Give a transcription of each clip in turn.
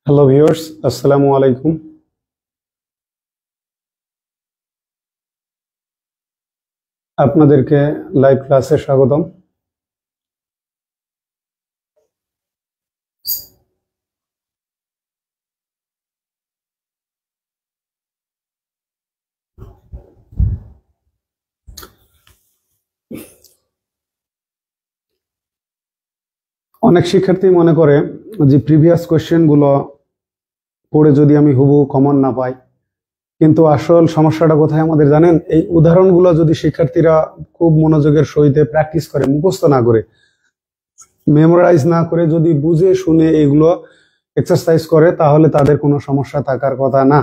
Hello viewers, আসসালামু আলাইকুম। আপনাদেরকে লাইভ ক্লাসে স্বাগতম। অনেক শিক্ষার্থী মনে করে যে প্রিভিয়াস কোয়েশ্চেনগুলো পড়ে যদি আমি হুবহু কমন না পাই, কিন্তু আসল সমস্যাটা কোথায় আমাদের জানেন? এই উদাহরণগুলো যদি শিক্ষার্থীরা খুব মনোযোগের সহিত প্র্যাকটিস করে, মুখস্থ না করে, মেমোরাইজ না করে, যদি বুঝে শুনে এগুলো এক্সারসাইজ করে, তাহলে তাদের কোনো সমস্যা থাকার কথা না।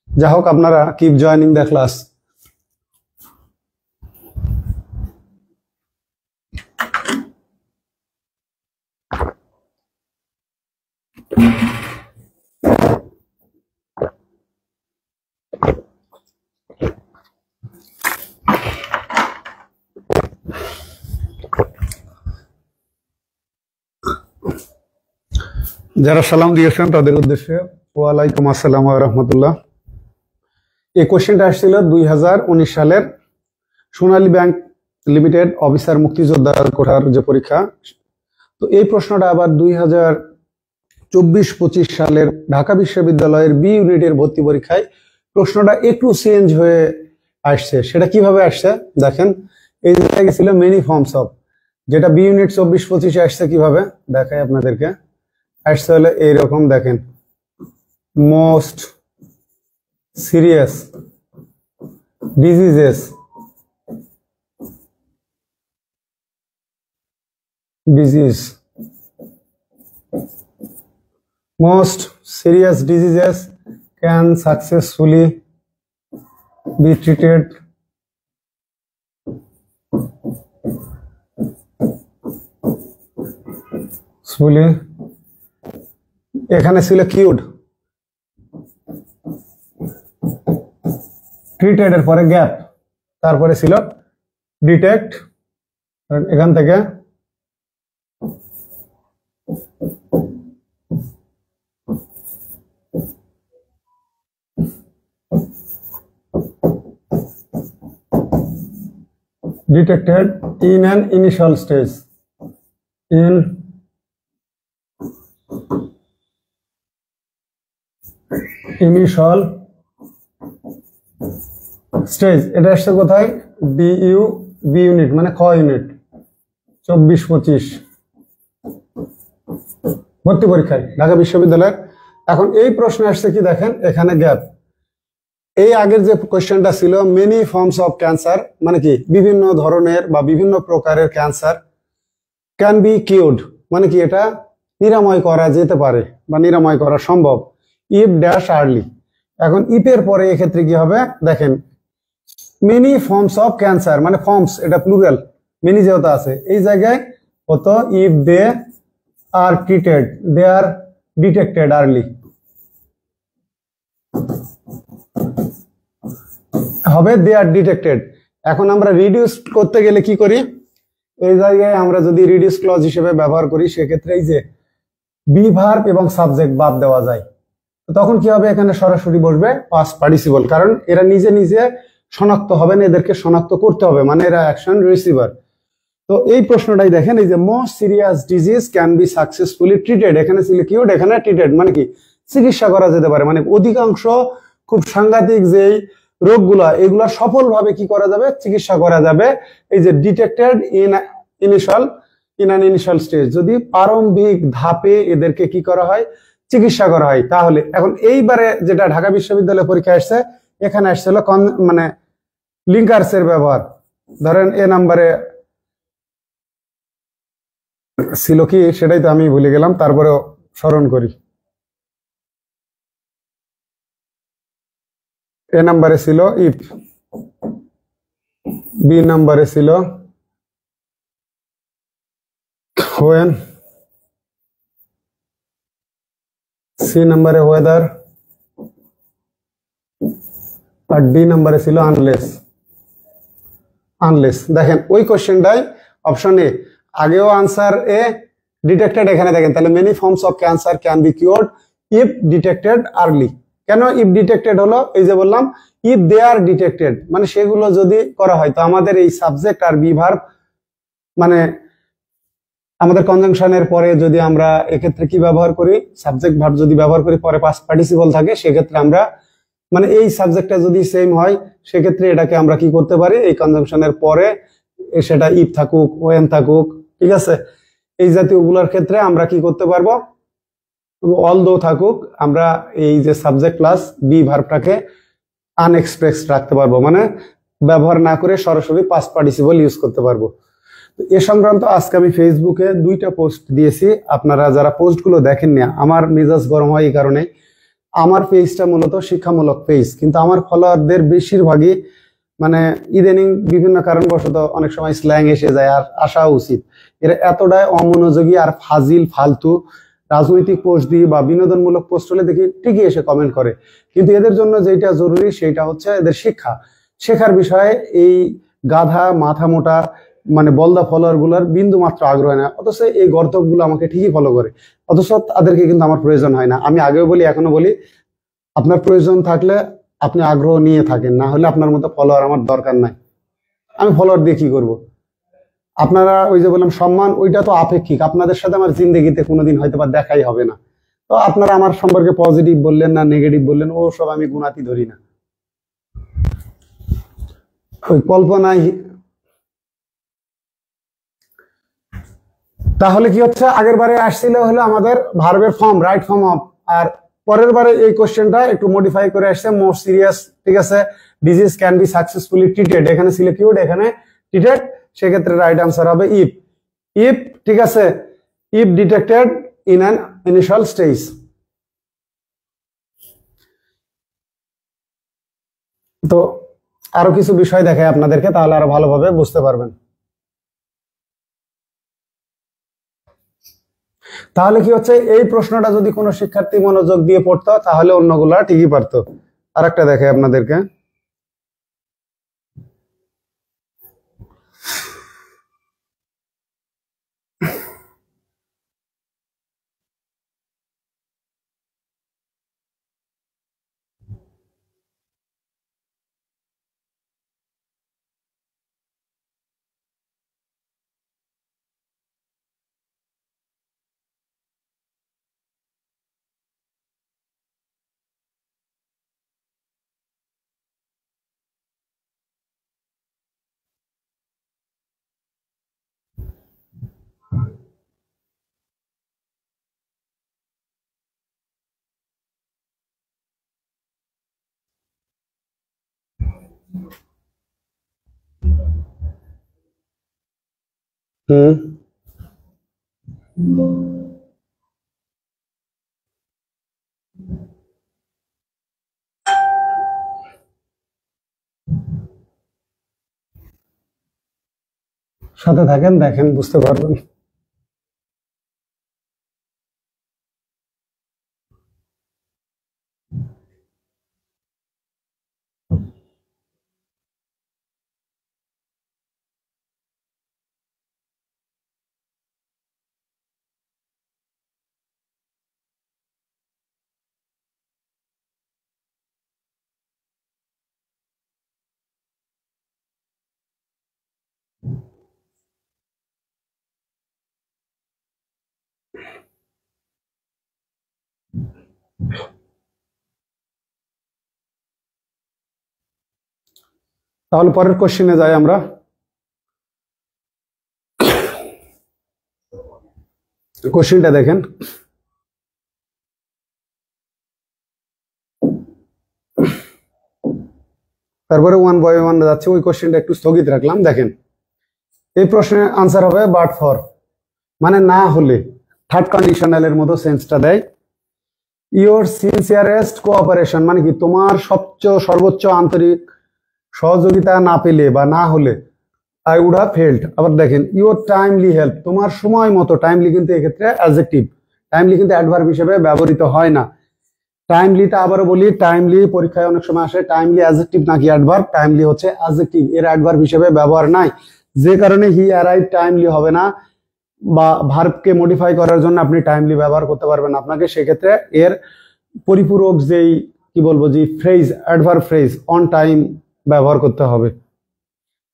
যা হোক, আপনারা কিপ জয়নিং দ্য ক্লাস। যারা সালাম দিয়েছেন তাদের উদ্দেশ্যে ওয়ালাইকুম আসসালাম ওয়া রাহমাতুল্লাহ। এই কোশ্চেনটা আসছিল 2019 সালের সোনালী ব্যাংক লিমিটেড অফিসার মুক্তিযোদ্ধা কোটার যে পরীক্ষা। তো এই প্রশ্নটা আবার 2024-25 সালের ঢাকা বিশ্ববিদ্যালয়ের বি ইউনিটের ভর্তি পরীক্ষায় প্রশ্নটা একটু চেঞ্জ হয়ে আসছে। সেটা কিভাবে আসছে দেখেন। এই জায়গায় ছিল মেনি ফর্মস অফ, যেটা বি ইউনিট 24-25 আসছে কিভাবে দেখাই আপনাদেরকে। আসছে হলে এইরকম, দেখেন, most serious diseases, most serious diseases can successfully be treated fully। এখানে ছিল কিউড, ট্রিটেড এর পরে গ্যাপ, তারপরে ছিল ডিটেক্ট, এখান থেকে detected in an initial stage, in initial stage। এটা আসছে কোথায়? ডিইউ বি ইউনিট, মানে ক ইউনিট 24-25 ভর্তি পরীক্ষায় ঢাকা বিশ্ববিদ্যালয়ের। এখন এই প্রশ্ন আসছে কি দেখেন, এখানে গ্যাপ। এই আগের যে কোয়েশ্চেনটা ছিল মেনি ফর্মস অফ ক্যান্সার, মানে কি বিভিন্ন ধরনের বা বিভিন্ন প্রকারের ক্যান্সার ক্যান বি কিউরড, মানে কি এটা নিরাময় করা যেতে পারে বা নিরাময় করা সম্ভব ইফ ড্যাশ আর্লি। এখন ইফের পরে এক্ষেত্রে কি হবে দেখেন, মেনি ফর্মস অফ ক্যান্সার, মানে ফর্মস এটা প্লুরাল, মেনি যেহেতু আছে এই জায়গায় কত, if they are treated, they are detected early হবে, দে আর ডিটেক্টেড। এখন আমরা রিডিউস করতে গেলে কি করি, এই জায়গায় আমরা যদি রিডিউস ক্লজ হিসেবে ব্যবহার করি, সেক্ষেত্রে এই যে বি ভার্ব এবং সাবজেক্ট বাদ দেওয়া যায়। তখন কি হবে, এখানে সরাসরি বসবে পাস্ট পার্টিসিপল, কারণ এরা নিজে নিজে শনাক্ত হবে না, এদেরকে শনাক্ত করতে হবে, মানে এরা অ্যাকশন রিসিভার। তো এই প্রশ্নটাই দেখেন, এই যে most serious disease can be successfully treated, এখানে ছিল কিউড, এখানে ট্রিটেড, মানে কি চিকিৎসা করা যেতে পারে, মানে অধিকাংশ খুব সাংঘাতিক যেই রোগগুলা এগুলা সফলভাবে কি করা যাবে, চিকিৎসা করা যাবে। এই যে detected in an initial stage, যদি প্রারম্ভিক ধাপে এদেরকে কি করা হয়, চিকিৎসা করা হয়। তাহলে এখন এইবারে যেটা ঢাকা বিশ্ববিদ্যালয় পরীক্ষা আসছে, এখানে আসছিল মানে লিঙ্কার্স এর ব্যবহার। ধরেন এ নাম্বারে ছিল কি, সেটাই তো আমি ভুলে গেলাম, তারপরেও স্মরণ করি। এ নাম্বারে ছিল ইফ, বি নাম্বারে ছিল when, সি নাম্বারে ওয়েদার, আর ডি নাম্বারে ছিল আনলেস। দেখেন ওই কোশ্চেনটাই অপশন এ, আগেও আনসার এ, ডিটেক্টেড এখানে দেখেন, তাহলে many forms of cancer can be cured if detected early. কেন ইফ ডিটেক্টেড হলো? এই যে বললাম ইফ দে আর ডিটেক্টেড, মানে সেগুলো যদি করা হয়। তো আমাদের এই সাবজেক্ট আর বি ভার্ব, মানে আমাদের কনজাংশনের পরে যদি আমরা এক্ষেত্রে কি ব্যবহার করি, সাবজেক্ট ভার্ব যদি ব্যবহার করি, পরে পাস্ট পার্টিসিপল থাকে, সেক্ষেত্রে আমরা মানে এই সাবজেক্টটা যদি সেম হয়, সেক্ষেত্রে এটাকে আমরা কি করতে পারি, এই কনজাংশনের পরে সেটা ইফ থাকুক, ওয়েন থাকুক, ঠিক আছে, এই জাতীয় গুলোর ক্ষেত্রে আমরা কি করতে পারবো, অলদো থাকুক, আমরা এই যে সাবজেক্ট প্লাস বি ভার্বটাকে আনএক্সপ্রেস রাখতে পারবো, মানে ব্যবহার না করে সরাসরি পাস্ট পার্টিসিপল ইউজ করতে পারবো। এ সংক্রান্ত আজকে আমি ফেসবুকে 2টা পোস্ট দিয়েছি। আপনারা যারা পোস্টগুলো দেখেননি, আমার মেজাজ গরম হয় এই কারণে, আমার পেজটা মূলত শিক্ষামূলক পেজ, কিন্তু আমার ফলোয়ারদের বেশিরভাগই মানে ইদানিং বিভিন্ন কারণবশত অনেক সময় স্ল্যাং এসে যায়, আর আসা উচিত। এরা এতটাই অমনোযোগী আর ফাজিল ফালতু, রাজনৈতিক পোস্ট দিয়ে বা বিনোদনমূলক পোস্ট হলে দেখি ঠিকই এসে কমেন্ট করে, কিন্তু এদের জন্য যেটা জরুরি সেটা হচ্ছে এদের শেখার বিষয়ে এই গাধা মাথা মোটা মানে বলদা ফলোয়ার গুলার বিন্দু মাত্র আগ্রহ হয় না, অথচ এই গর্দভগুলো আমাকে ঠিকই ফলো করে, অথচ তাদেরকে কিন্তু আমার প্রয়োজন হয় না। আমি আগেও বলি, এখনো বলি, আপনার প্রয়োজন থাকলে আপনি আগ্রহ নিয়ে থাকেন, না হলে আপনার মতো ফলোয়ার আমার দরকার নাই। আমি ফলোয়ার দিয়ে কি করবো? আপনারা ওই যে বললাম সম্মান, ওইটা তো আপেক্ষিক, আপনাদের সাথে আমার জিন্দগিতে কোনোদিন হয়তো বা দেখাই হবে না। তো আপনারা আমার সম্পর্কে পজিটিভ বললেন না নেগেটিভ বললেন, ও সব আমি গুণাতি ধরি না। ওই কল্পনায় তাহলে কি হচ্ছে, আগের বারে আসছিল হলো আমাদের ভার্বের ফর্ম, রাইট ফর্ম অফ, আর পরের বারে এই কোশ্চেনটা একটু মডিফাই করে আসছে, মোর সিরিয়াস, ঠিক আছে, disease can be successfully treated, এখানে ছিল কিওয়ার্ড, এখানে ট্রিটেড, সেক্ষেত্রে রাইট আনসার হবে ইফ। ইফ, ঠিক আছে, if detected in an initial stage. তো আরো কিছু বিষয় দেখায় আপনাদেরকে, তাহলে আরো ভালোভাবে বুঝতে পারবেন। তাহলে কি হচ্ছে, এই প্রশ্নটা যদি কোনো শিক্ষার্থী মনোযোগ দিয়ে পড়তো তাহলে অন্যগুলা ঠিকই পারতো। আরেকটা দেখাই আপনাদেরকে, সাথে থাকেন, দেখেন, বুঝতে পারবেন। তাহলে পরের কোশ্চেনে যাই আমরা। কোশ্চেনটা দেখেন, তারপরে 1 বাই 1 যাচ্ছে, ওই কোশ্চেনটা একটু স্থগিত রাখলাম। দেখেন, এই প্রশ্নের আনসার হবে বাট ফর, মানে না হলে, থার্ড কন্ডিশনালের মতো সেন্সটা দেয়। ইওর সিনসিয়ারেস্ট কোঅপারেশন, মানে কি তোমার সবচেয়ে সর্বোচ্চ আন্তরিক সহযোগিতা না পেলে বা না হলে, আই উড হ্যাভ হেল্ড। আবার দেখেন, ইওর টাইমলি হেল্প, তোমার সময় মতো, টাইমলি কিন্তু এক্ষেত্রে অ্যাডজেক্টিভ, টাইমলি কিন্তু অ্যাডভার্ব হিসেবে ব্যবহৃত হয় না। টাইমলিটা আবারও বলি, টাইমলি পরীক্ষায় অনেক সময় আসে, টাইমলি অ্যাডজেক্টিভ নাকি অ্যাডভার্ব, টাইমলি হচ্ছে অ্যাডজেক্টিভ, এর অ্যাডভার্ব হিসেবে ব্যবহার নাই, যে কারণে হি অ্যারাইভ টাইমলি হবে না, বা ভার্বকে মডিফাই করার জন্য আপনি টাইমলি ব্যবহার করতে পারবেন। আপনাকে সেক্ষেত্রে এর পরিপূরক যেই কি বলবো যে phrase, adverb phrase on time ব্যবহার করতে হবে।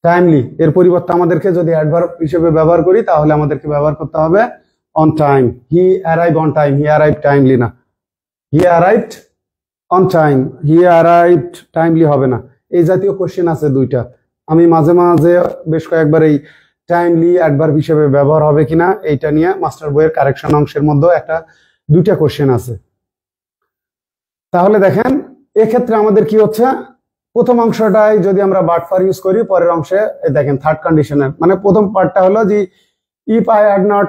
টাইমলি এর পরিবর্তে আমাদেরকে যদি অ্যাডভার্ব হিসেবে ব্যবহার করি তাহলে আমাদেরকে ব্যবহার করতে হবে on time. He arrive on time, he arrive timely না। He arrived on time, he arrived timely হবে না। এই জাতীয় কোশ্চেন আছে দুইটা। আমি মাঝে মাঝে বেশ কয়েকবার এই টাইমলি অ্যাডভার্ব হিসেবে ব্যবহার হবে কিনা এইটা নিয়ে মাস্টার বইয়ের কারেকশন অংশের মধ্যে দুইটা কোশ্চেন আছে। তাহলে দেখেন এক্ষেত্রে আমাদের কি হচ্ছে, প্রথম অংশটাই যদি আমরা বাট ফর ইউজ করি, পরের অংশে দেখেন থার্ড কন্ডিশনের মানে প্রথম পার্টটা হলো যে ইফ আই হ্যাড নট,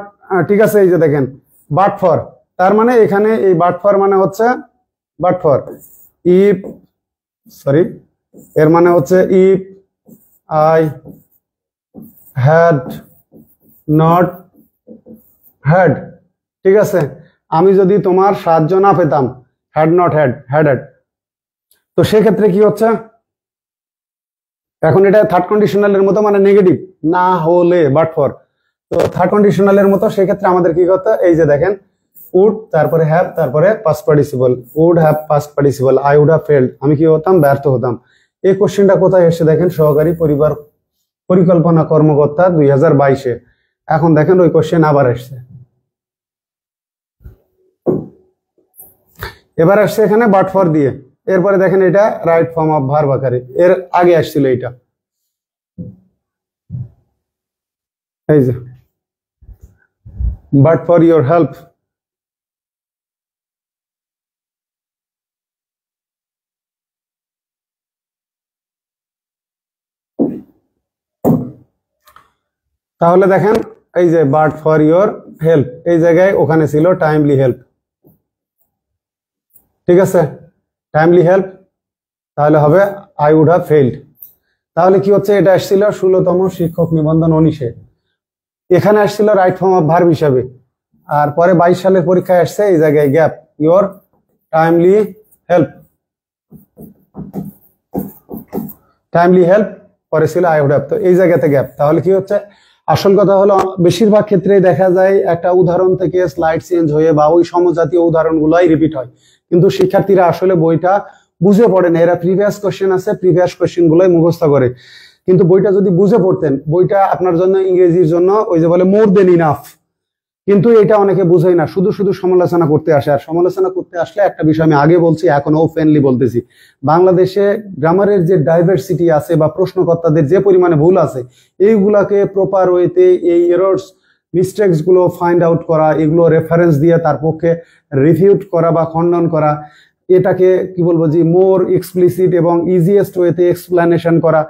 ঠিক আছে, এই যে দেখেন বাট ফর, তার মানে এখানে এই বাট ফর মানে হচ্ছে বাট ফর ইফ, সরি, এর মানে হচ্ছে if I had not had, ঠিক আছে, আমি যদি তোমার সাহায্য না পেতাম, had not had, had had, তো সেক্ষেত্রে কি হচ্ছে, এখন এটা থার্ড কন্ডিশনালের মতো মানে নেগেটিভ, না হলে বাট ফর, তো থার্ড কন্ডিশনালের মতো সেক্ষেত্রে আমাদের কি করতে, এই যে দেখেন উড, তারপরে হ্যাভ, তারপরে past participle, would have past participle, I would have failed, আমি কি হতাম, ব্যর্থ হতাম। এই কোশ্চেনটা কোথায় এসে দেখেন, সহকারী পরিবার পরিকল্পনা কর্মকর্তা 2022-এ। এখন দেখেন ওই কোশ্চেন আবার আসছে, এবার আসছে এখানে বাট ফর দিয়ে, এরপরে দেখেন এটা রাইট ফর্ম অফ ভার্ব আকারে, এর আগে আসছিল এটা, এই যে বাট ফর ইউর হেল্প, তাহলে দেখেন এই যে বাট ফর ইউর হেল্প, এই জায়গায় ওখানে ছিল টাইমলি হেল্প, ঠিক আছে, টাইমলি হেল্প, তাহলে হবে আই উড হ্যাভ ফেইল্ড। তাহলে কি হচ্ছে, এটা আসছিল 16তম শিক্ষক নিবন্ধন 19-এ, এখানে আসছিল রাইট ফর্ম অফ ভার্ব হিসাবে, আর পরে 22 সালের পরীক্ষায় আসছে এই জায়গায় gap, your timely help, timely help, পরে ছিল আই উড হ্যাভ, তো এই জায়গাতে গ্যাপ। তাহলে কি হচ্ছে, আসল কথা হলো বেশিরভাগ ক্ষেত্রে দেখা যায় একটা উদাহরণ থেকে স্লাইড চেঞ্জ হয়ে বা ওই সমজাতীয় উদাহরণগুলোই রিপিট হয়, কিন্তু শিক্ষার্থীরা আসলে বইটা বুঝে পড়ে না, এরা প্রিভিয়াস কোশ্চেন আছে, প্রিভিয়াস কোশ্চেন গুলোই মুখস্থ করে, কিন্তু বইটা যদি বুঝে পড়তেন, বইটা আপনার জন্য ইংরেজির জন্য ওই যে বলে মোর দেন ইনাফ, কিন্তু এটা অনেকে বুঝেই না, শুধু শুধু সমালোচনা করতে আসে। আর সমালোচনা করতে আসলে একটা বিষয় আমি আগে বলছি, এখন ওপেনলি বলতেছি, বাংলাদেশে গ্রামারের যে ডাইভার্সিটি আছে বা প্রশ্নকর্তাদের যে পরিমাণে ভুল আছে, এইগুলাকে প্রপার ওয়েতে এই এরর্স মিস্টেকস গুলো ফাইন্ড আউট করা, এগুলো রেফারেন্স দিয়ে তার পক্ষে রিফিউট করা বা খণ্ডন করা, এটাকে কি বলবো যে মোর এক্সপ্লিসিট এবং ইজিয়েস্ট ওয়েতে এক্সপ্লেনেশন করা,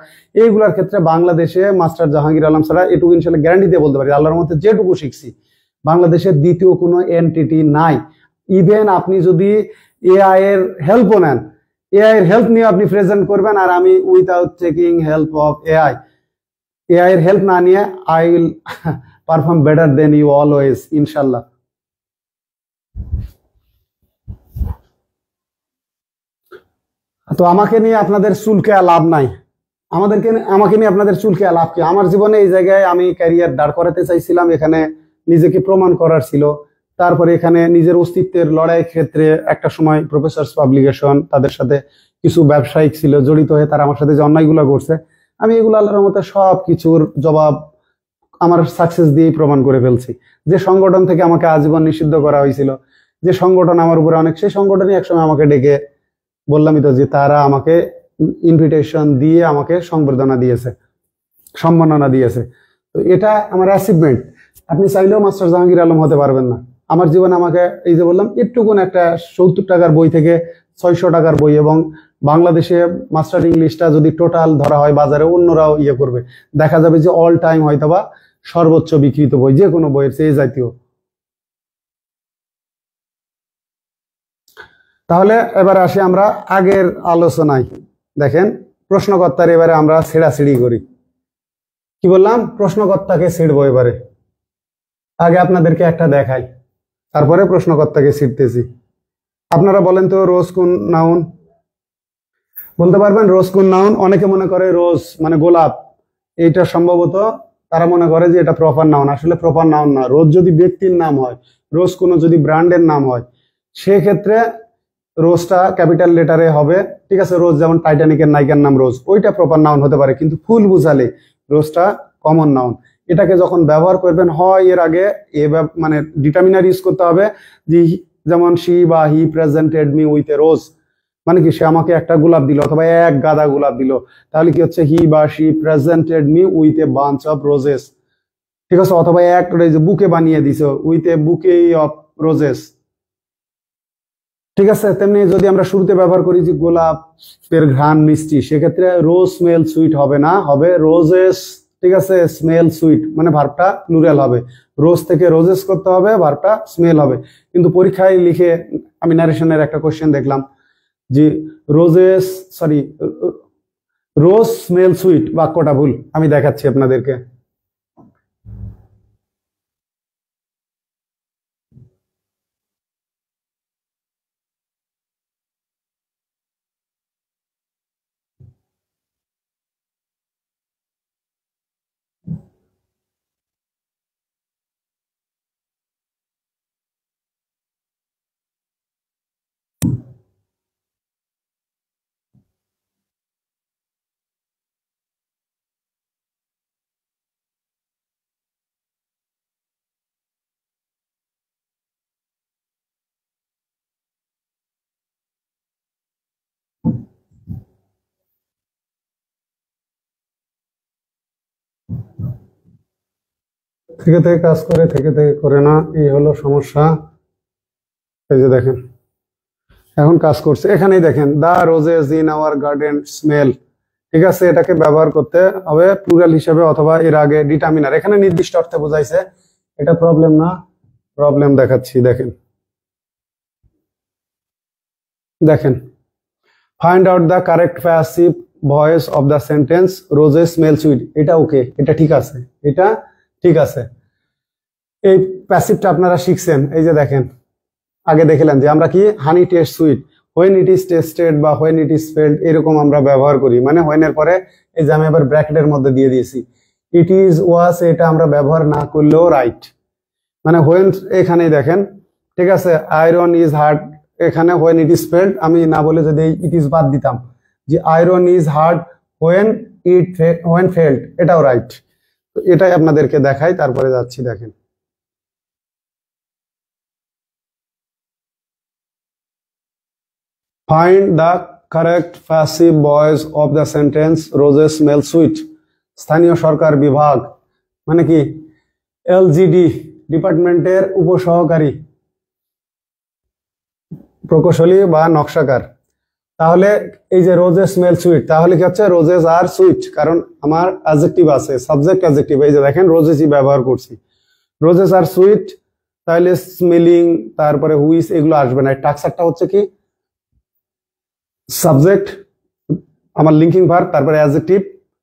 এইগুলোর ক্ষেত্রে বাংলাদেশে মাস্টার জাহাঙ্গীর আলম ছাড়া এটুকু ইনশাল্লাহ গ্যারান্টি দিয়ে বলতে পারি, আল্লাহর মধ্যে যেটুকু শিখছি, বাংলাদেশের দ্বিতীয় কোনো এনটিটি নাই। ইভেন আপনি যদি এআই এর হেল্পও নেন, এআই এর হেল্প নিয়ে আপনি প্রেজেন্ট করবেন, আর আমি without taking help of AI, AI এর হেল্প না নিয়ে I will perform better than you always, ইনশাল্লাহ। তো আমাকে নিয়ে আপনাদের চুলকে লাভ নাই, আমাকে নিয়ে আপনাদের চুলকে লাভ কি? আমার জীবনে এই জায়গায় আমি ক্যারিয়ার দাঁড় করাতে চাইছিলাম, এখানে নিজেকে প্রমাণ করার ছিল, তারপরে এখানে নিজের অস্তিত্বের লড়াই ক্ষেত্রে একটা সময় প্রফেসরস পাবলিকেশন, তাদের সাথে কিছু ব্যবসায়িক ছিল জড়িত হয়ে, তারা আমার সাথে যে অন্যায়গুলো করছে, আমি এগুলো আল্লাহর মতে সব কিছুর জবাব আমার সাকসেস দিয়েই প্রমাণ করে ফেলছি। যে সংগঠন থেকে আমাকে আজীবন নিষিদ্ধ করা হয়েছিল, যে সংগঠন আমার উপরে অনেক, সেই সংগঠনই একসময় আমাকে ডেকে, বললামই তো যে তারা আমাকে ইনভিটেশন দিয়ে আমাকে সংবর্ধনা দিয়েছে, সম্মাননা দিয়েছে। তো এটা আমার অ্যাচিভমেন্ট। আপনি চাইলেও মাস্টার জাহাঙ্গীর আলম হতে পারবেন না। আমার জীবনে আমাকে এই যে বললাম একটুকুন একটা 70 টাকার বই থেকে 600 টাকার বই, এবং বাংলাদেশে মাস্টার ইংলিশটা যদি টোটাল ধরা হয় বাজারে, অন্যরাও ইয়ে করবে, দেখা যাবে যে অল টাইম হয়তোবা সর্বোচ্চ বিক্রিত বই যে কোনো বইয়ের চেয়ে জাতীয়। তাহলে এবারে আসি আমরা আগের আলোচনায়। দেখেন প্রশ্নকর্তার এবারে আমরা ছেড়াছিড়ি করি। কি বললাম, প্রশ্নকর্তাকে ছিড়বো এবারে। আগে আপনাদেরকে একটা দেখাই, তারপরে প্রশ্নকর্তাকে ছিড়তেছি। আপনারা বলেন তো রোজ কোন নাউন? বলতে পারবেন রোজ কোন নাউন? অনেকে মনে করে রোজ মানে গোলাপ, এইটা সম্ভবত তারা মনে করে যে এটা প্রপার নাউন, আসলে প্রপার নাউন না। রোজ যদি ব্যক্তির নাম হয়, রোজ কোনো যদি ব্র্যান্ডের নাম হয়, সেক্ষেত্রে রোজটা ক্যাপিটাল লেটারে হবে, ঠিক আছে। রোজ যেমন টাইটানিকের নায়িকার নাম রোজ, ওইটা প্রপার নাউন হতে পারে, কিন্তু ফুল বুঝালে রোজটা কমন নাউন। এটাকে যখন ব্যবহার করবেন হয় এর আগে মানে ডিটারমিনার ইউজ করতে হবে, যে যেমন শি বা he presented me with a rose, মানে কি সে আমাকে একটা গোলাপ দিল অথবা এক গাদা গোলাপ দিল, তাহলে কি হচ্ছে হি বা she presented me with a bunch of roses, ঠিক আছে। অথবা এক বুকে বানিয়ে দিছে উইথ এ বুকে অফ রোজেস, ঠিক আছে। তেমনি যদি আমরা শুরুতে ব্যবহার করি যে গোলাপের ঘ্রাণ মিষ্টি, সেক্ষেত্রে রোজ স্মেল সুইট হবে না, হবে রোজেস, ঠিক আছে। স্মেল সুইট মানে ভার্বটা প্লুরাল হবে, রোজ থেকে রোজেস করতে হবে, ভার্বটা স্মেল হবে। কিন্তু পরীক্ষায় লিখে আমি ন্যারেশনের একটা কোশ্চেন দেখলাম যে রোজ স্মেল সুইট, বাক্যটা ভুল। আমি দেখাচ্ছি আপনাদেরকে। থেকে থেকে কাজ করে, থেকে থেকে করে না, এই হলো সমস্যা। এই যে দেখেন এখন কাজ করছে, এখানেই দেখেন the roses in our garden smell, ঠিক আছে। এটাকে ব্যবহার করতে হবে প্লুরাল হিসেবে অথবা এর আগে ডিটারমিনার, এখানে নির্দিষ্ট অর্থে বোঝাইছে, এটা প্রবলেম না। প্রবলেম দেখাচ্ছি, দেখেন দেখেন find out the correct passive voice of the sentence roses smell sweet. এটা ওকে, এটা ঠিক আছে, এটা ঠিক আছে। এই প্যাসিভটা আপনারা শিখছেন, এই যে দেখেন আগে দেখলেন যে আমরা কি honey taste sweet, when it is tested বা হোয়েন ইট ইজ স্পেলড, এরকম আমরা ব্যবহার করি। মানে হোয়েন এর পরে এই যে আমি আবার ব্র্যাকেটের মধ্যে দিয়ে দিয়েছি ইট ইজ ওয়াস, এটা আমরা ব্যবহার না করলেও রাইট। মানে হোয়েন এখানেই দেখেন, ঠিক আছে। আয়রন ইজ হার্ড, এখানে হোয়েন ইট ইজ স্পেলড আমি না বলে যদি ইট ইজ বাদ দিতাম, যে iron is hard when felt, এটাও রাইট। তো এটাই আপনাদেরকে দেখাই, তারপরে যাচ্ছি। দেখেন find the correct passive voice of the sentence roses smell sweet. স্থানীয় সরকার বিভাগ মানে কি এলজিডি ডিপার্টমেন্টের উপসহকারী প্রকৌশলী বা নকশাকার। তাহলে এই যে রোজেস স্মেল সুইট, তাহলে কি হচ্ছে রোজেস আর সুইট, কারণ আমার অ্যাডজেক্টিভ আছে, সাবজেক্ট অ্যাডজেক্টিভ, এই যে দেখেন রোজেসই ব্যবহার করছি, রোজেস আর সুইট। তাহলে স্মেলিং তারপরে হুইস এগুলো আসবে না। টাক্সারটা হচ্ছে কি সাবজেক্ট, আমার লিঙ্কিং ভার্ব, তারপরে অ্যাডজেক্টিভ,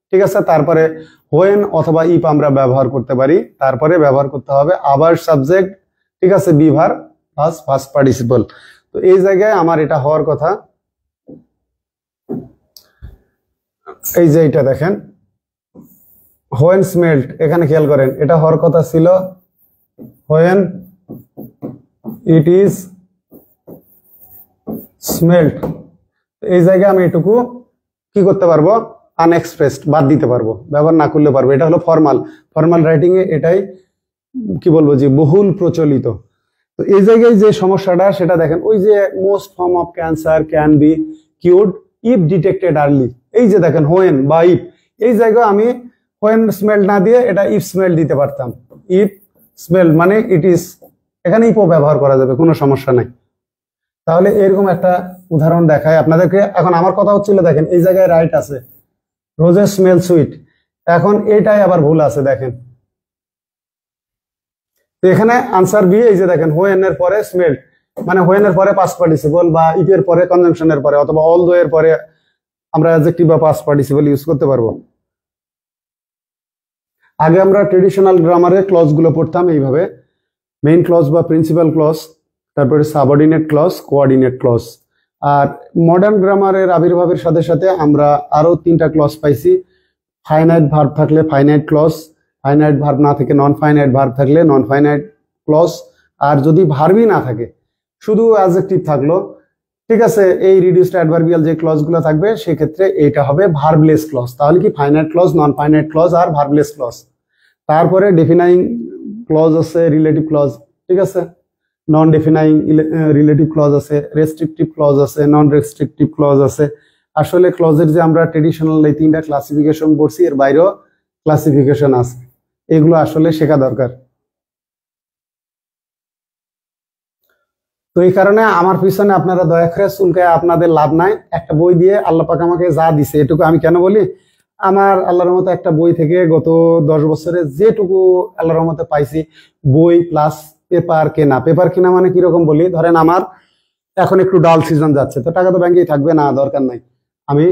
ঠিক আছে। তারপরে হোয়েন অথবা ইফ আমরা ব্যবহার করতে পারি, তারপরে ব্যবহার করতে হবে আবার সাবজেক্ট, ঠিক আছে, be verb plus first participle. তো এই জায়গায় আমার এটা হওয়ার কথা, এই যে এটা দেখেন হোয়েন স্মেল্ড, এখানে খেয়াল করেন এটা হওয়ার কথা ছিল হোয়েন ইট ইজ স্মেল্ড। এই জায়গায় আমি এটুকু কি করতে পারবো, আনএক্সপ্রেসড বাদ দিতে পারবো, ব্যবহার না করলে পারবো। এটা হলো ফর্মাল রাইটিং এ এটাই কি বলবো যে বহুল প্রচলিত। তো এই জায়গায় যে সমস্যাটা সেটা দেখেন, ওই যে most form of cancer can be cured if detected early, এই যে দেখেন হোয়েন বা ইফ, এই জায়গায় আমি হোয়েন স্মেল না দিয়ে এটা ইফ স্মেল দিতে পারতাম। ইফ স্মেল মানে ইট ইজ, এখানে ইফও ব্যবহার করা যাবে, কোনো সমস্যা নাই। তাহলে এরকম একটা উদাহরণ দেখায় আপনাদেরকে। এখন আমার কথা হচ্ছিল দেখেন এই জায়গায় রাইট আছে রোজেস স্মেল সুইট, এখন এটাই আবার ভুল আছে। দেখেন এখানে আনসার বি, এই যে দেখেন হোয়েন এর পরে স্মেল, মানে হোয়েন এর পরে পাস্ট পার্টিসিপল বা ইফ এর পরে কনজাংশনের পরে অথবা অলদো এর পরে আমরা অ্যাডজেক্টিভ বা পাস্ট পার্টিসিপল ইউজ করতে পারবো। আগে আমরা ট্রেডিশনাল গ্রামারে ক্লজ গুলো পড়তাম এইভাবে, মেইন ক্লজ বা প্রিন্সিপাল ক্লজ, তারপরে সাবঅর্ডিনেট ক্লজ, কোঅর্ডিনেট ক্লজ। আর মডার্ন গ্রামারের আবির্ভাবের সাথে সাথে আমরা আরো 3টা ক্লজ পাইছি। ফাইনাইট ভার্ব থাকলে ফাইনাইট ক্লজ, ফাইনাইট ভার্ব না থেকে নন ফাইনাইট ভার্ব থাকলে নন ফাইনাইট ক্লজ, আর যদি ভার্বই না থাকে শুধু অ্যাডজেক্টিভ থাকলো, ঠিক আছে, এই রিডিউসড অ্যাডভার্বিয়াল যে ক্লজগুলো থাকবে সেক্ষেত্রে এইটা হবে ভার্বলেস ক্লজ। তাহলে কি finite clause, non finite clause আর ভার্বলেস ক্লজ। তারপরে ডিফিনাইং ক্লজ আছে, রিলেটিভ ক্লজ, ঠিক আছে, নন ডিফিনাইং রিলেটিভ ক্লজ আছে, রেস্ট্রিকটিভ ক্লজ আছে, নন রেস্ট্রিকটিভ ক্লজ আছে। আসলে ক্লজের যে আমরা ট্রেডিশনাল এই 3টা ক্লাসিফিকেশন পড়ছি, এর বাইরেও ক্লাসিফিকেশন আছে, এগুলো আসলে শেখা দরকার। তো এই কারণে আমার পিছনে আপনারা দয়া করে চুলকায় আপনাদের লাভ নাই। একটা বই দিয়ে আল্লাহ পাক আমাকে যা দিছে এটুকু আমি কেন বলি, আমার আল্লাহর রহমতে একটা বই থেকে গত 10 বছরে যেটুকু আল্লাহর রহমতে পাইছি, বই প্লাস পেপার কেনা। পেপার কেনা মানে কিরকম বলি, ধরেন আমার এখন একটু ডাল সিজন যাচ্ছে, তো টাকা তো ব্যাংকেই থাকবে না, দরকার নাই, আমি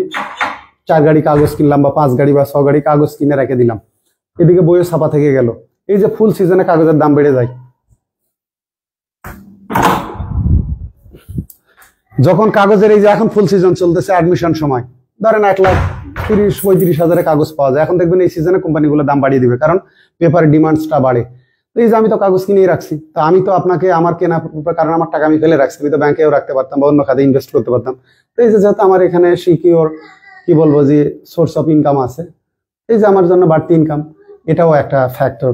4 গাড়ি কাগজ কিনলাম বা 5 গাড়ি বা 6 গাড়ি কাগজ কিনে রেখে দিলাম, এদিকে বইও ছাপা থেকে গেল। এই যে ফুল সিজনে কাগজের দাম বেড়ে যায়, যখন কাগজের এই যে এখন ফুল সিজন চলতেছে, অ্যাডমিশন সময় ধরেন 1,30,35,000 কাগজ পাওয়া যায়, এখন দেখবেন এই সিজনে কোম্পানিগুলো দাম বাড়িয়ে দিবে, কারণ পেপারের ডিমান্ডসটা বাড়ে। তো এই যে আমি তো কাগজ কিনেই রাখছি, তো আমি তো আপনাকে আমার কেনা, কারণ আমার টাকা আমি ফেলে রাখছি, আমি তো ব্যাংকেও রাখতে পারতাম বা অন্য খাতে ইনভেস্ট করতে পারতাম। তো এই যে যেহেতু আমার এখানে সিকিউর কি বলবো যে সোর্স অফ ইনকাম আছে, এই যে আমার জন্য বাড়তি ইনকাম, এটাও একটা ফ্যাক্টর।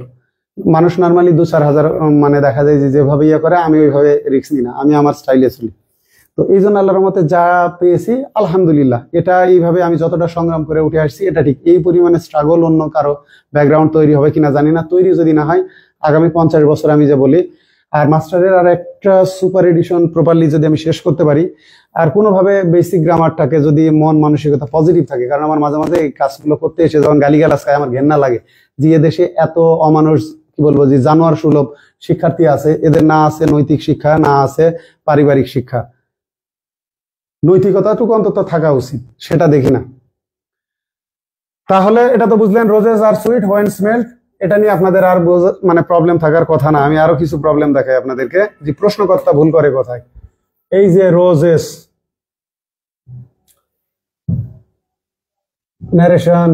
মানুষ নর্মালি 2-4 হাজার মানে দেখা যায় যে যেভাবে ইয়ে করে, আমি ওইভাবে রিস্ক নিই না, আমি আমার স্টাইলে চলি। তো এই জন্য আল্লাহর রহমতে যা পেয়েছি আলহামদুলিল্লাহ, এটা এইভাবে আমি যতটা সংগ্রাম করে উঠে আসছি, এটা ঠিক। এই পরিমাণে স্ট্রাগল অন্য কারো ব্যাকগ্রাউন্ড তৈরি হবে কিনা জানি না, তৈরি যদি না হয় আগামী 50 বছর আমি যে বলি, আর মাস্টারের আর একটা সুপার এডিশন প্রপারলি যদি আমি শেষ করতে পারি, আর কোনোভাবে বেসিক গ্রামারটাকে যদি মন মানসিকতা পজিটিভ থাকে, কারণ আমার মাঝে মাঝে এই কাজগুলো করতে এসে যখন গালিগালাজ খায় আমার ঘেন্না লাগে, যে এদেশে এত অমানুষ কি বলবো যে জানোয়ার সুলভ শিক্ষার্থী আছে, এদের না আছে নৈতিক শিক্ষা, না আছে পারিবারিক শিক্ষা, নৈতিকতাটুকু অন্তত থাকা উচিত, সেটা দেখি না। তাহলে এটা তো বুঝলেন, রোজেস আর সুইট হোয়েন স্মেলড, এটা নিয়ে আপনাদের আর মানে প্রবলেম থাকার কথা না। আমি আরো কিছু প্রবলেম দেখাই আপনাদেরকে, যে প্রশ্নকর্তা ভুল করে কোথায়। এই যে রোজেস, ন্যারেশন,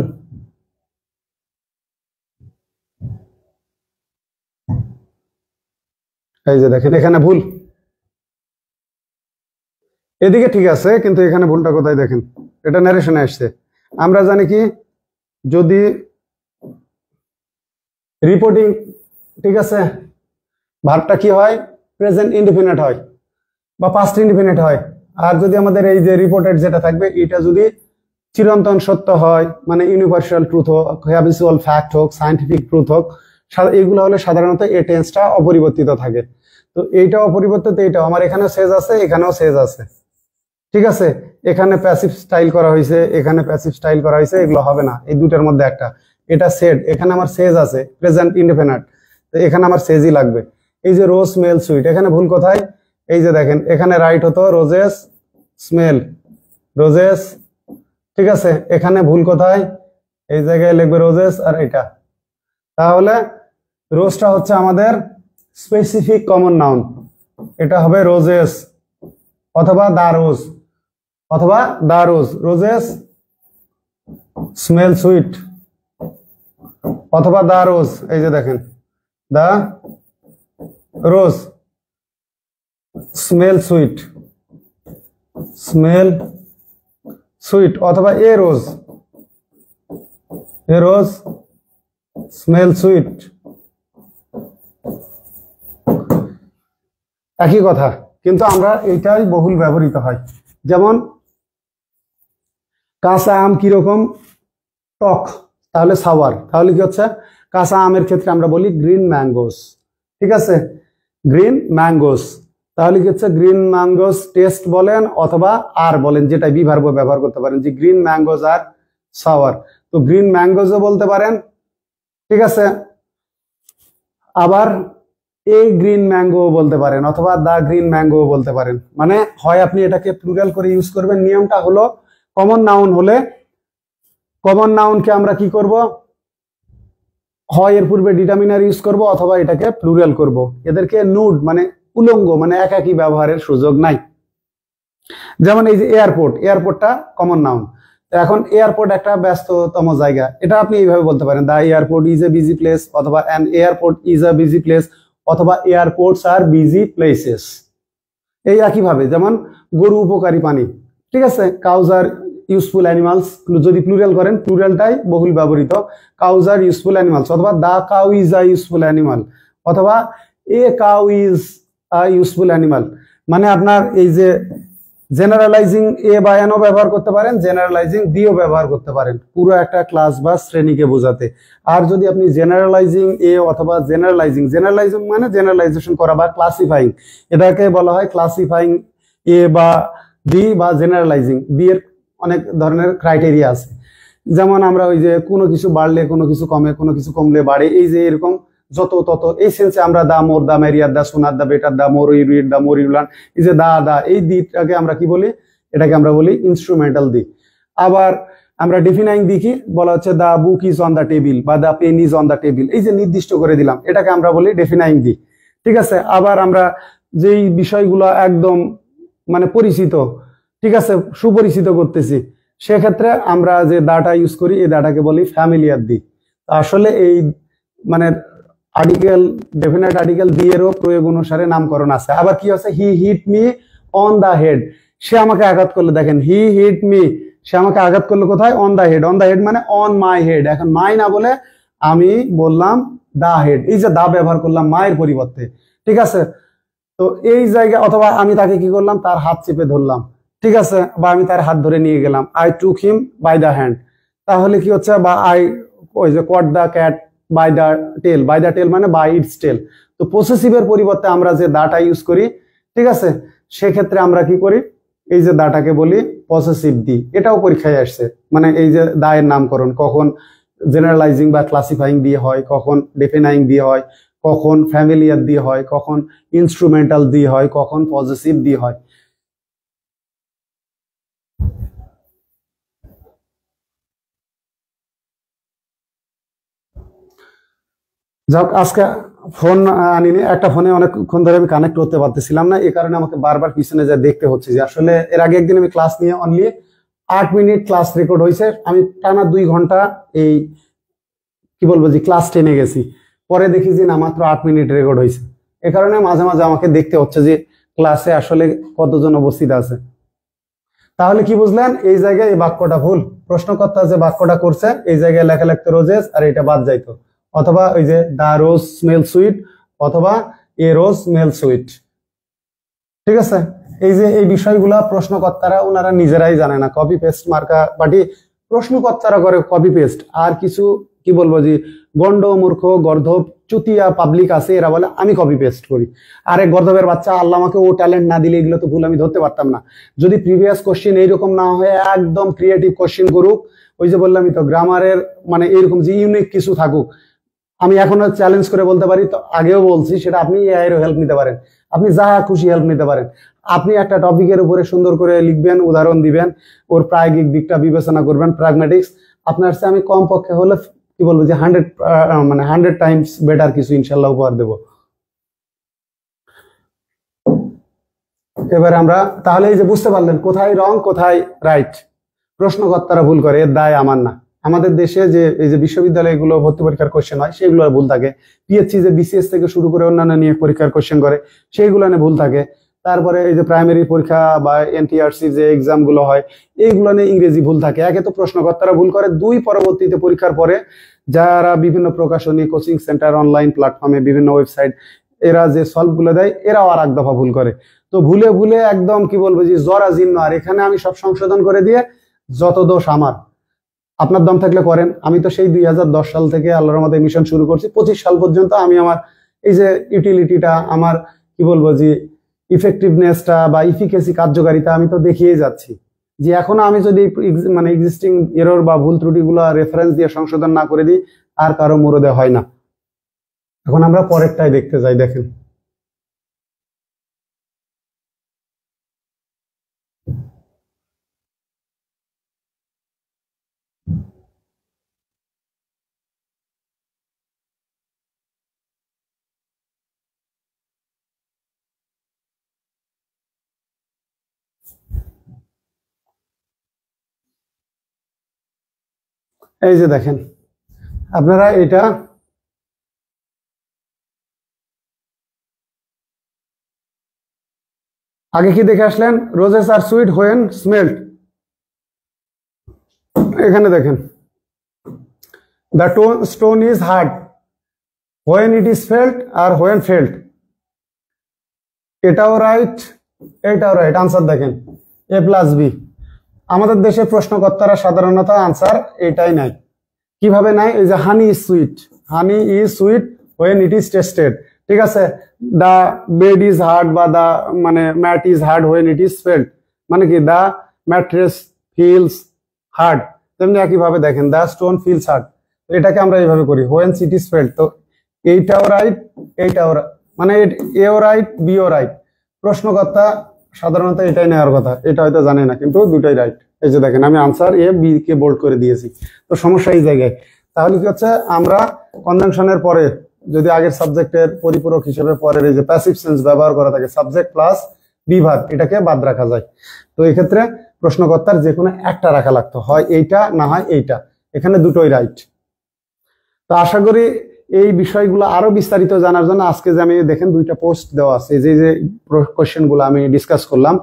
এই যে দেখেন এখানে ভুল, এদিকে ঠিক আছে, কিন্তু এখানে ভুলটা কোথায় দেখেন, এটা ন্যারেশনে আসছে। আমরা জানি কি, যদি রিপোর্টিং, ঠিক আছে, ভার্বটা কি হয়, প্রেজেন্ট ইনডিফিনিট হয় বা পাস্ট ইনডিফিনিট হয়। আর যদি আমাদের এই যে রিপোর্টেড যেটা থাকবে, এটা যদি চিরন্তন সত্য হয়, মানে ইউনিভার্সাল ট্রুথ হোক, হ্যাবিচুয়াল ফ্যাক্ট হোক, সায়েন্টিফিক ট্রুথ হোক, এগুলো হলে সাধারণত এই টেন্সটা অপরিবর্তিত থাকে। তো এইটা অপরিবর্তিত, এইটাও আমার এখানেও সেজ আছে, এখানেও সেজ আছে, ঠিক আছে। এখানে প্যাসিভ স্টাইল করা হয়েছে, এখানে প্যাসিভ স্টাইল করা হয়েছে, এগুলো হবে না, এই দুটার মধ্যে একটা। এটা সেড, এখানে আমার সেজ আছে, প্রেজেন্ট ইনডিফিনিট, তো এখানে আমার সেজই লাগবে। এই যে রোজ স্মেল সুইট, এখানে ভুল কোথায়, এই যে দেখেন এখানে রাইট হতো রোজেস স্মেল, রোজেস, ঠিক আছে, এখানে ভুল কোথায়, এই জায়গায় লিখবে রোজেস আর এটা। তাহলে রোজটা হচ্ছে আমাদের স্পেসিফিক কমন নাউন, এটা হবে রোজেস অথবা দা রোজ, অথবা the rose, roses smell sweet অথবা দা রোজ, এই যে দেখেন the rose smell sweet, smell sweet, অথবা a rose, A rose smell sweet, একই কথা, কিন্তু আমরা এটাই বহুল ব্যবহৃত হয়। যেমন কাঁচা আম কিরকম, টক, তাহলে সাওয়ার, তাহলে কি হচ্ছে, কাঁচা আমের ক্ষেত্রে আমরা বলি গ্রিন ম্যাঙ্গোস, ঠিক আছে, গ্রিন ম্যাঙ্গোস, তাহলে কি হচ্ছে গ্রিন ম্যাঙ্গোস টেস্ট বলেন অথবা আর বলেন, যেটা বি ভার্ব ব্যবহার করতে পারেন, যে গ্রিন ম্যাঙ্গোস আর সাওয়ার, তো গ্রিন ম্যাঙ্গোসও বলতে পারেন, ঠিক আছে, আবার এই গ্রিন ম্যাঙ্গো বলতে পারেন, অথবা দা গ্রিন ম্যাঙ্গো বলতে পারেন। মানে হয় আপনি এটাকে প্লুরাল করে ইউজ করবেন, নিয়মটা হলো কমন নাউন হলে কমন নাউনকে আমরা কি করব, হয় এর পূর্বে ডিটারমিনার ইউজ করব অথবা এটাকে প্লুরাল করব। এদেরকে নুড মানে উলঙ্গ, মানে একাকী ব্যবহারের সুযোগ নাই। যেমন এই যে এয়ারপোর্ট, এয়ারপোর্টটা কমন নাউন, এখন এয়ারপোর্ট একটা ব্যস্ততম জায়গা, এটা আপনি এইভাবে বলতে পারেন, the airport is a busy place, অথবা an airport is a busy place, অথবা এয়ারপোর্টস আর বিজি প্লেসেস। এই একইভাবে যেমন গরু উপকারী প্রাণী, ঠিক আছে, কাউজ আর ইউজফুল অ্যানিমালস, যদি প্লুরাল করেন প্লুরালটাই বহুল ব্যবহৃত, কাউজ আর ইউজফুল অ্যানিমালস, অথবা the cow is a useful animal, অথবা a cow is a useful animal. মানে আপনার এই যে জেনারেলাইজিং এ বা এনও ব্যবহার করতে পারেন, জেনারেলাইজিং দিও ব্যবহার করতে পারেন পুরো একটা ক্লাস বা শ্রেণীকে বোঝাতে। আর যদি আপনি জেনারেলাইজিং এ অথবা জেনারেলাইজিং মানে জেনারেলাইজেশন করা বা ক্লাসিফাইং, এটাকে বলা হয় ক্লাসিফাইং এ বা ডি বা জেনারেলাইজিং বি এর অনেক ধরনের ক্রাইটেরিয়া আছে। যেমন আমরা ওই যে কোনো কিছু বাড়লে কোনো কিছু কমে, কোনো কিছু কমলে বাড়ে, এই যে এরকম যত তত, এই সেন্সে আমরা দা মোর দা মেরিয়ার দা সোনার দা বেটার দা মোর ইউরিড দা মোর ইউলান, এই যে দা এই দিটাকে আমরা কি বলি, এটাকে আমরা বলি ইনস্ট্রুমেন্টাল দি। আবার আমরা ডিফিনাইং দি কি বলা হচ্ছে, the book is on the table বা the pen is on the table, এই যে নির্দিষ্ট করে দিলাম, এটাকে আমরা বলি ডিফিনাইং দি, ঠিক আছে। আবার আমরা যেই বিষয়গুলো একদম মানে পরিচিত, ঠিক আছে, সুপরিচিত করতেছি, সেক্ষেত্রে আমরা যে দাটা ইউজ করি এই দাটাকে বলি ফ্যামিলিয়ার দি। আসলে এই মানে আর্টিকেল, ডেফিনাইট আর্টিকেল দি এরও প্রয়োগ অনুসারে নামকরণ আছে। আবার কি আছে, he hit me on the head, সে আমাকে আঘাত করলে, দেখেন হি হিট মি, সে আমাকে আঘাত করলো কোথায়, on the head, on the head মানে অন মাই হেড, এখন মাই না বলে আমি বললাম দা হেড, এই যে দা ব্যবহার করলাম মায়ের পরিবর্তে, ঠিক আছে। তো এই জায়গায়, অথবা আমি তাকে কি করলাম, তার হাত চেপে ধরলাম, ঠিক আছে, বা আমি তার হাত ধরে নিয়ে গেলাম, I took him by the hand, তাহলে কি হচ্ছে, বা আই ওই যে caught the cat by the tail, by the tail মানে বাই ইটস টেল। তো পসেসিভের পরিবর্তে আমরা যে দাটা ইউজ করি, ঠিক আছে, সেক্ষেত্রে আমরা কি করি, এই যে দাটাকে বলি পসেসিভ দি। এটাও পরীক্ষায় আসছে, মানে এই যে দায়ের নামকরণ কখন জেনারেলাইজিং বা ক্লাসিফাইং দিয়ে হয়, কখন ডিফাইনিং দিয়ে হয়, কখন ফ্যামিলিয়ার দিয়ে হয়, কখন ইনস্ট্রুমেন্টাল দিয়ে হয়, কখন পজেসিভ দিয়ে হয়। যাক, আজকে ফোন আনিনি, একটা ফোনে অনেকক্ষণ ধরে আমি কানেক্ট করতে পারতেছিলাম না, এই কারণে আমাকে বারবার পিছনে যা দেখতে হচ্ছে। যে আসলে এর আগে একদিন আমি ক্লাস নিয়ে অনলি 8 মিনিট ক্লাস রেকর্ড হয়েছে, আমি টানা 2 ঘন্টা এই কি বলবো যে ক্লাস টেনে গেছি, পরে দেখি যে না মাত্র 8 মিনিট রেকর্ড হয়েছে। এ কারণে মাঝে মাঝে আমাকে দেখতে হচ্ছে যে ক্লাসে আসলে কতজন উপস্থিত আছে। তাহলে কি বুঝলেন, এই জায়গায় এই বাক্যটা ভুল, প্রশ্নকর্তা যে বাক্যটা করছে এই জায়গায় লেখা লাগতো রোজেস, আর এটা বাদ যাইতো, অথবা ওই যে দা রোজ স্মেল সুইট, অথবা এ রোজ স্মেল সুইট, ঠিক আছে। এই যে এই বিষয়গুলা প্রশ্নকর্তারা ওনারা নিজেরাই জানে না, কপি পেস্ট মার্কা পাটি প্রশ্নকর্তারা করে কপি পেস্ট। আর কিছু কি বলবো যে গন্ড মূর্খ গর্ধব চুতিয়া পাবলিক আছে, এরা বলে আমি কপি পেস্ট করি। আরে গর্ধবের বাচ্চা, আল্লাহ আমাকে ও ট্যালেন্ট না দিলে এগুলো তো ভুল আমি ধরতে পারতাম না। যদি প্রিভিয়াস কোশ্চিন এইরকম না হয়ে একদম ক্রিয়েটিভ কোশ্চিন করুক, ওই যে বললামই তো গ্রামারের মানে এরকম যে ইউনিক কিছু থাকুক, আমি এখনো চ্যালেঞ্জ করে বলতে পারি, তো আগেও বলছি, সেটা আপনি এআই এর হেল্প নিতে পারেন, আপনি যা খুশি হেল্প নিতে পারেন। আপনি একটা টপিকের উপরে সুন্দর করে লিখবেন, উদাহরণ দিবেন, ওর প্রায়োগিক দিকটা বিবেচনা করবেন, প্র্যাগম্যাটিক্স, আপনার সাথে আমি কম পক্ষে হলে কি বলবো যে 100 টাইমস বেটার কিছু ইনশাল্লাহ উপহার দেব। এবারে আমরা তাহলে এই যে বুঝতে পারলেন কোথায় রং কোথায় রাইট, প্রশ্নকর্তারা ভুল করে, এর দায় আমার না। আমাদের দেশে যে এই যে বিশ্ববিদ্যালয়গুলো ভর্তি পরীক্ষার কোশ্চেন হয় সেগুলো ভুল থাকে, পিএসসি যে বিসিএস থেকে শুরু করে অন্যান্য নিয়ে পরীক্ষার কোশ্চেন করে সেইগুলো নিয়ে ভুল থাকে। তারপরে এই যে প্রাইমারি পরীক্ষা বা এনটিআরসি যে এক্সাম গুলো হয় এইগুলো নিয়ে ইংরেজি ভুল থাকে। একে তো প্রশ্নকর্তারা ভুল করে, দুই পরবর্তীতে পরীক্ষার পরে যারা বিভিন্ন প্রকাশনী কোচিং সেন্টার অনলাইন প্ল্যাটফর্মে বিভিন্ন ওয়েবসাইট এরা যে সলভ গুলো দেয় এরাও আর এক দফা ভুল করে। তো ভুলে ভুলে একদম কি বলবো যে জরাজীর্ণ। আর এখানে আমি সব সংশোধন করে দিয়ে যত দোষ আমার, আপনার দম থাকলে করেন। আমি তো সেই 2010 সাল থেকে আল্লাহর মধ্যে মিশন শুরু করছি, 25 সাল পর্যন্ত আমি আমার এই যে ইউটিলিটিটা, আমার কি বলবো যে ইফেক্টিভনেসটা বা ইফিকেসি কার্যকারিতা আমি তো দেখিয়ে যাচ্ছি। যে এখনো আমি যদি মানে এক্সিস্টিং এরর বা ভুল ত্রুটিগুলো রেফারেন্স দিয়ে সংশোধন না করে দিই আর কারো মুরদে হয় না। এখন আমরা পরেরটাই দেখতে যাই, দেখেন। এই যে দেখেন আপনারা এটা আগে কি দেখে আসলেন? রোজেস আর সুইট হোয়েন স্মেল্ট। এখানে দেখেন the stone is hard when it is felt আর হোয়েন ফেল্ট। এটাও রাইট, এটাও রাইট। আনসার দেখেন A+B। আমাদের দেশের প্রশ্নকর্তারা সাধারণত আনসার এটাই নাই। কিভাবে নাই? এই যে honey is sweet, honey is sweet when it is tested, ঠিক আছে। দা বেড ইজ হার্ড বা দা মানে mat is hard when it is felt, মানে কি দা ম্যাট্রেস ফিলস হার্ড। তেমনি একইভাবে দেখেন দা স্টোন ফিলস হার্ড, এটাকে আমরা এইভাবে করি হোয়েন ইট ইজ ফেল্ট। তো এইটাও রাইট, এইটাও মানে এও রাইট, বিও রাইট। প্রশ্নকর্তা সাধারণত এটাই নেওয়ার কথা, এটা হয়তো জানে না, কিন্তু দুটাই রাইট। এই যে দেখেন আমি আনসার A, B কে বোল্ড করে দিয়েছি। তো সমস্যা এই জায়গায়। তাহলে কি হচ্ছে, আমরা কনজাংশনের পরে যদি আগের সাবজেক্টের পরিপূরক হিসেবে পরের এই যে প্যাসিভ সেন্স ব্যবহার করা থাকে সাবজেক্ট প্লাস বি ভার্ব, এটাকে বাদ রাখা যায়। তো এই ক্ষেত্রে প্রশ্নকর্তার যে কোনো একটা রাখা লাগতো, হয় এইটা না হয় এইটা। এখানে দুটোই রাইট। তো আশা করি এই বিষয়গুলো আরো বিস্তারিত জানার জন্য আজকে যে আমি দেখেন দুইটা পোস্ট দেওয়া আছে, যে যে কোশ্চেন গুলো আমি ডিসকাস করলাম,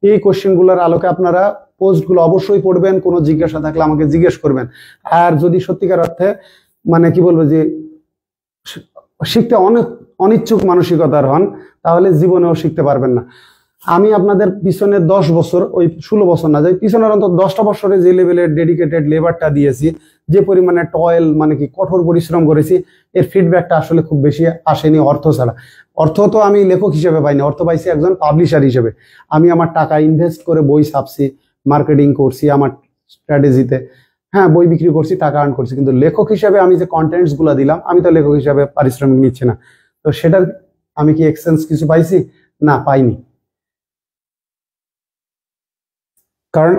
এই কোশ্চেন গুলোর আলোকে আপনারা পোস্ট গুলো অবশ্যই পড়বেন। কোনো জিজ্ঞাসা থাকলে আমাকে জিজ্ঞেস করবেন। আর যদি সত্যিকার অর্থে মানে কি বলবো যে শিখতে অনিচ্ছুক মানসিকতার হন, তাহলে জীবনেও শিখতে পারবেন না। আমি আপনাদের পিছনে 10 বছর, ওই 16 বছর না যাই পিছনের অন্তত 10টা বছরে যে লেভেলের ডেডিকেটেড লেবারটা দিয়েছি, যে পরিমাণে টয়েল মানে কি কঠোর পরিশ্রম করেছি, এর ফিডব্যাকটা আসলে খুব বেশি আসেনি অর্থ ছাড়া। অর্থ তো আমি লেখক হিসেবে পাইনি, অর্থ পাইছি একজন পাবলিশার হিসেবে। আমি আমার টাকা ইনভেস্ট করে বই ছাপছি, মার্কেটিং করছি আমার স্ট্র্যাটেজিতে, হ্যাঁ বই বিক্রি করছি, টাকা আর্ন করছি, কিন্তু লেখক হিসেবে আমি যে কন্টেন্টস গুলা দিলাম, আমি তো লেখক হিসেবে পারিশ্রমিক নিচ্ছি না। তো সেটার আমি কি এক্সচেঞ্জ কিছু পাইছি? না, পাইনি। কারণ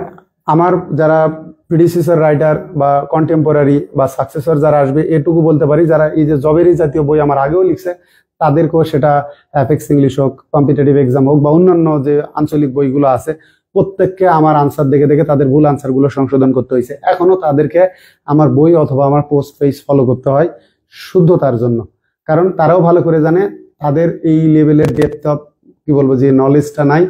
আমার যারা প্রিডিসেসর রাইটার বা কন্টেম্পোরারি বা সাকসেসর যারা আসবে, এটুকু বলতে পারি, যারা এই যে জবেরই জাতীয় বই আমার আগেও লিখছে, তাদেরকেও সেটা অ্যাপেক্স ইংলিশ হোক, কম্পিটিটিভ এক্সাম হোক বা অন্যান্য যে আঞ্চলিক বইগুলো আছে, প্রত্যেককে আমার আনসার দেখে দেখে তাদের ভুল আনসার গুলো সংশোধন করতে হয়েছে। এখনো তাদেরকে আমার বই অথবা আমার পোস্ট পেজ ফলো করতে হয় শুদ্ধতার জন্য। কারণ তারাও ভালো করে জানে তাদের এই লেভেলের ডেপথ অফ কি বলবো যে নলেজটা নাই,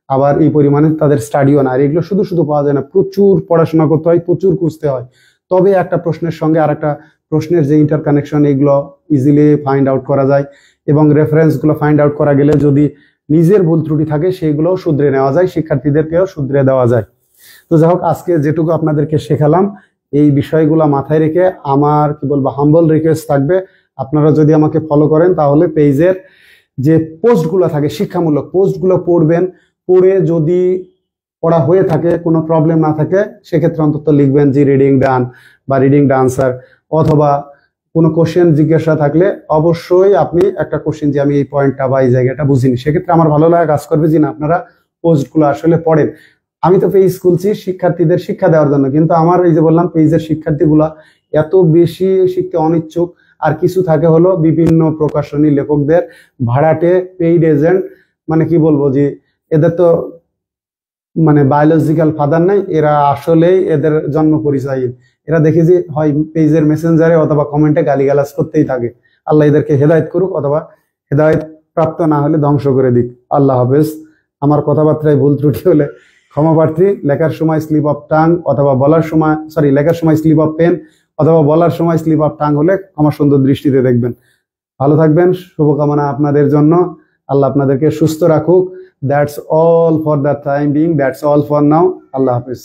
আবার এই পরিমাণে তাদের স্টাডিও না। আর এগুলো শুধু শুধু পাওয়া যায় না, প্রচুর পড়াশোনা করতে হয়, প্রচুর খুঁজতে হয়। তবে একটা প্রশ্নের সঙ্গে আর একটা প্রশ্নের যে ইন্টারকানেকশন, এগুলো ইজিলি ফাইন্ড আউট করা যায়। এবং রেফারেন্স গুলো ফাইন্ড আউট করা গেলে যদি নিজের ভুল ত্রুটি থাকে সেগুলোও শুধরে নেওয়া যায়, শিক্ষার্থীদেরকেও শুধরে দেওয়া যায়। তো যাই হোক, আজকে যেটুকু আপনাদেরকে শেখালাম, এই বিষয়গুলো মাথায় রেখে আমার কি বলবো হাম্বল রিকোয়েস্ট থাকবে, আপনারা যদি আমাকে ফলো করেন তাহলে পেজের যে পোস্টগুলো থাকে শিক্ষামূলক পোস্টগুলো পড়বেন। পড়ে যদি পড়া হয়ে থাকে, কোনো প্রবলেম না থাকে, সেক্ষেত্রে অন্তত লিখবেন যে রিডিং ডান বা রিডিং দ্য আনসার। অথবা কোনো কোশ্চেন জিজ্ঞাসা থাকলে অবশ্যই আপনি একটা কোশ্চেন যে আমি এই পয়েন্টটা বা এই জায়গাটা বুঝিনি, সেক্ষেত্রে আমার ভালো লাগা কাজ করবে যে না আপনারা পোস্টগুলো আসলে পড়েন। আমি তো পেজ খুলছি শিক্ষার্থীদের শিক্ষা দেওয়ার জন্য, কিন্তু আমার এই যে বললাম পেজের শিক্ষার্থীগুলা এত বেশি শিখতে অনিচ্ছুক। আর কিছু থাকে হলো বিভিন্ন প্রকাশনী লেখকদের ভাড়াটে পেইড এজেন্ট, মানে কি বলবো যে এদের তো মানে বায়োলজিক্যাল ফাদার নাই, এরা আসলেই এদের জন্ম পরিচয়। এরা দেখি যে হয় পেজের মেসেঞ্জারে অথবা কমেন্টে গালিগালাজ করতেই থাকে। আল্লাহ এদেরকে হেদায়েত করুক, অথবা হেদায়েত প্রাপ্ত না হলে ধ্বংস করে দিক। আল্লাহ হাফেজ। আমার কথাবার্তায় ভুল ত্রুটি হলে ক্ষমা প্রার্থী। লেখার সময় স্লিপ অফ টাং অথবা বলার সময় লেখার সময় স্লিপ অফ পেন অথবা বলার সময় স্লিপ অফ টাং হলে ক্ষমা সুন্দর দৃষ্টিতে দেখবেন। ভালো থাকবেন, শুভকামনা আপনাদের জন্য। আল্লাহ আপনাদেরকে সুস্থ রাখুক। That's all for the time being. That's all for now. Allah Hafiz.